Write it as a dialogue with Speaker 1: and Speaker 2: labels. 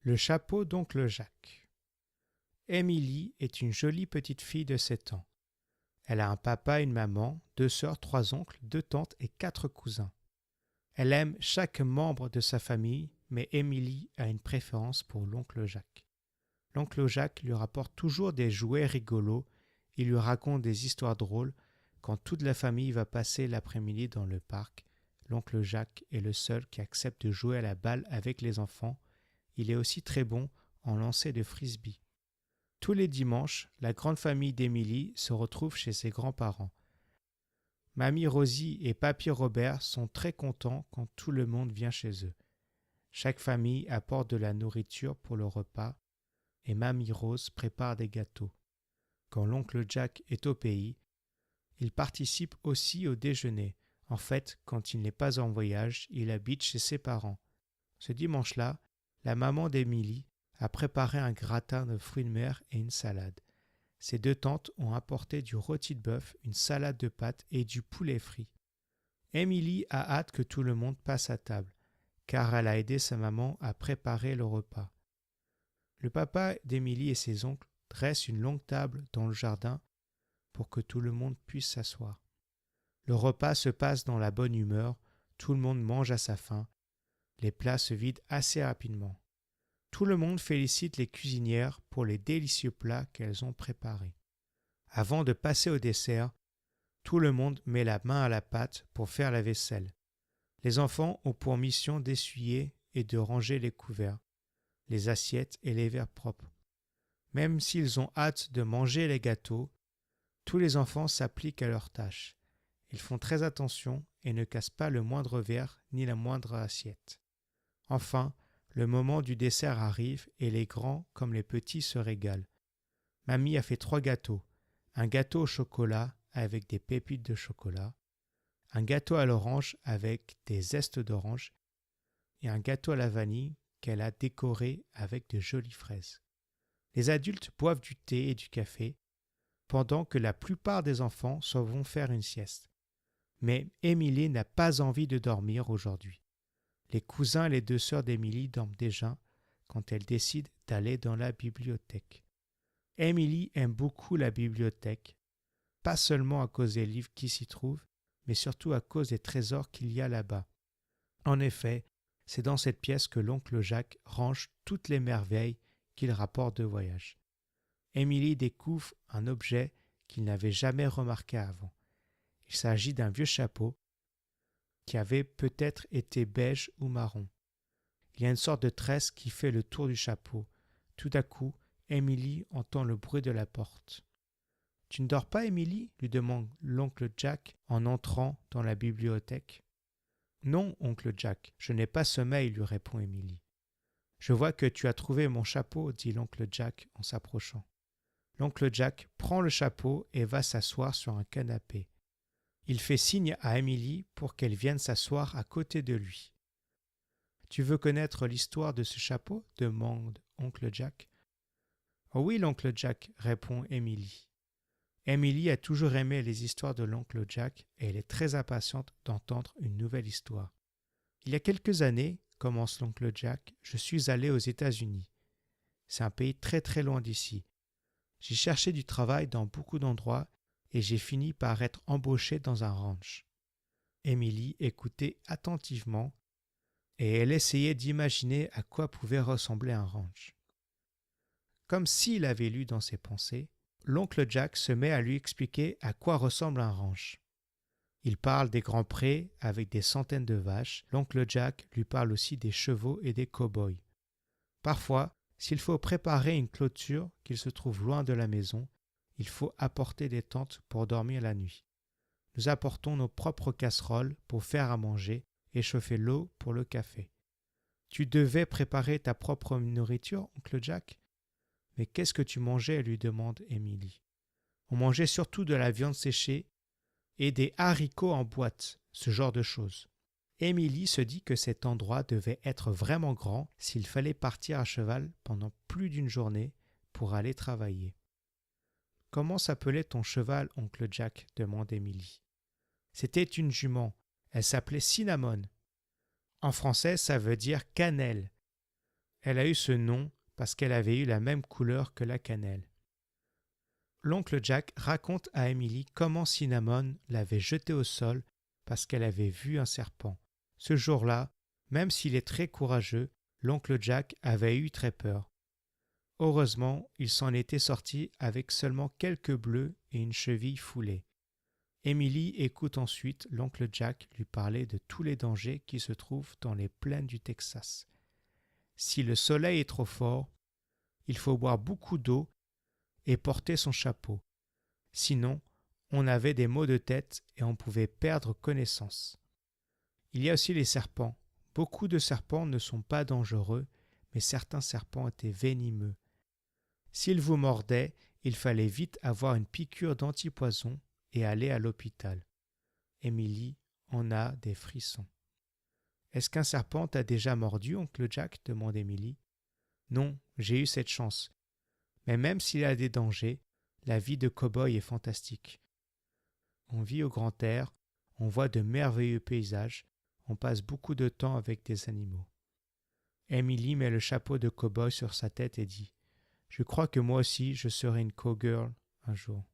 Speaker 1: Le chapeau d'oncle Jacques. Émilie est une jolie petite fille de 7 ans. Elle a un papa, une maman, 2 sœurs, 3 oncles, 2 tantes et 4 cousins. Elle aime chaque membre de sa famille, mais Émilie a une préférence pour l'oncle Jacques. L'oncle Jacques lui rapporte toujours des jouets rigolos, il lui raconte des histoires drôles. Quand toute la famille va passer l'après-midi dans le parc, l'oncle Jacques est le seul qui accepte de jouer à la balle avec les enfants. Il est aussi très bon en lancer de frisbee. Tous les dimanches, la grande famille d'Émilie se retrouve chez ses grands-parents. Mamie Rosie et Papy Robert sont très contents quand tout le monde vient chez eux. Chaque famille apporte de la nourriture pour le repas et Mamie Rose prépare des gâteaux. Quand l'oncle Jack est au pays, il participe aussi au déjeuner. En fait, quand il n'est pas en voyage, il habite chez ses parents. Ce dimanche-là, la maman d'Émilie a préparé un gratin de fruits de mer et une salade. Ses 2 tantes ont apporté du rôti de bœuf, une salade de pâtes et du poulet frit. Émilie a hâte que tout le monde passe à table, car elle a aidé sa maman à préparer le repas. Le papa d'Émilie et ses oncles dressent une longue table dans le jardin pour que tout le monde puisse s'asseoir. Le repas se passe dans la bonne humeur, tout le monde mange à sa faim, les plats se vident assez rapidement. Tout le monde félicite les cuisinières pour les délicieux plats qu'elles ont préparés. Avant de passer au dessert, tout le monde met la main à la pâte pour faire la vaisselle. Les enfants ont pour mission d'essuyer et de ranger les couverts, les assiettes et les verres propres. Même s'ils ont hâte de manger les gâteaux, tous les enfants s'appliquent à leurs tâches. Ils font très attention et ne cassent pas le moindre verre ni la moindre assiette. Enfin, le moment du dessert arrive et les grands comme les petits se régalent. Mamie a fait 3 gâteaux. Un gâteau au chocolat avec des pépites de chocolat, un gâteau à l'orange avec des zestes d'orange et un gâteau à la vanille qu'elle a décoré avec de jolies fraises. Les adultes boivent du thé et du café pendant que la plupart des enfants s'en vont faire une sieste. Mais Émilie n'a pas envie de dormir aujourd'hui. Les cousins et les 2 sœurs d'Émilie dorment déjà quand elle décide d'aller dans la bibliothèque. Émilie aime beaucoup la bibliothèque, pas seulement à cause des livres qui s'y trouvent, mais surtout à cause des trésors qu'il y a là-bas. En effet, c'est dans cette pièce que l'oncle Jacques range toutes les merveilles qu'il rapporte de voyage. Émilie découvre un objet qu'il n'avait jamais remarqué avant. Il s'agit d'un vieux chapeau qui avait peut-être été beige ou marron. Il y a une sorte de tresse qui fait le tour du chapeau. Tout à coup, Émilie entend le bruit de la porte. « Tu ne dors pas, Émilie » lui demande l'oncle Jack en entrant dans la bibliothèque. « Non, oncle Jack, je n'ai pas sommeil, lui répond Émilie. « Je vois que tu as trouvé mon chapeau, dit l'oncle Jack en s'approchant. L'oncle Jack prend le chapeau et va s'asseoir sur un canapé. Il fait signe à Émilie pour qu'elle vienne s'asseoir à côté de lui. « Tu veux connaître l'histoire de ce chapeau » demande oncle Jack. « Oh oui, l'oncle Jack, répond Émilie. Émilie a toujours aimé les histoires de l'oncle Jack et elle est très impatiente d'entendre une nouvelle histoire. Il y a quelques années, commence l'oncle Jack, je suis allé aux États-Unis. C'est un pays très très loin d'ici. J'ai cherché du travail dans beaucoup d'endroits et j'ai fini par être embauché dans un ranch. Émilie écoutait attentivement et elle essayait d'imaginer à quoi pouvait ressembler un ranch. Comme s'il avait lu dans ses pensées, l'oncle Jack se met à lui expliquer à quoi ressemble un ranch. Il parle des grands prés avec des centaines de vaches. L'oncle Jack lui parle aussi des chevaux et des cow-boys. Parfois, s'il faut préparer une clôture qu'il se trouve loin de la maison, il faut apporter des tentes pour dormir la nuit. Nous apportons nos propres casseroles pour faire à manger et chauffer l'eau pour le café. Tu devais préparer ta propre nourriture, oncle Jack ? Mais qu'est-ce que tu mangeais ? Lui demande Émilie. On mangeait surtout de la viande séchée et des haricots en boîte, ce genre de choses. Émilie se dit que cet endroit devait être vraiment grand s'il fallait partir à cheval pendant plus d'une journée pour aller travailler. « Comment s'appelait ton cheval, oncle Jack » demande Émilie. « C'était une jument. Elle s'appelait Cinnamon. En français, ça veut dire cannelle. Elle a eu ce nom parce qu'elle avait eu la même couleur que la cannelle. L'oncle Jack raconte à Emily comment Cinnamon l'avait jetée au sol parce qu'elle avait vu un serpent. Ce jour-là, même s'il est très courageux, l'oncle Jack avait eu très peur. Heureusement, il s'en était sorti avec seulement quelques bleus et une cheville foulée. Emily écoute ensuite l'oncle Jack lui parler de tous les dangers qui se trouvent dans les plaines du Texas. Si le soleil est trop fort, il faut boire beaucoup d'eau et porter son chapeau. Sinon, on avait des maux de tête et on pouvait perdre connaissance. Il y a aussi les serpents. Beaucoup de serpents ne sont pas dangereux, mais certains serpents étaient venimeux. S'ils vous mordaient, il fallait vite avoir une piqûre d'antipoison et aller à l'hôpital. Emily en a des frissons. « Est-ce qu'un serpent t'a déjà mordu, oncle Jack ?» demande Emily. « Non, j'ai eu cette chance. Mais même s'il y a des dangers, la vie de cow-boy est fantastique. On vit au grand air, on voit de merveilleux paysages, on passe beaucoup de temps avec des animaux. » Emily met le chapeau de cow-boy sur sa tête et dit « Je crois que moi aussi je serai une cowgirl un jour. »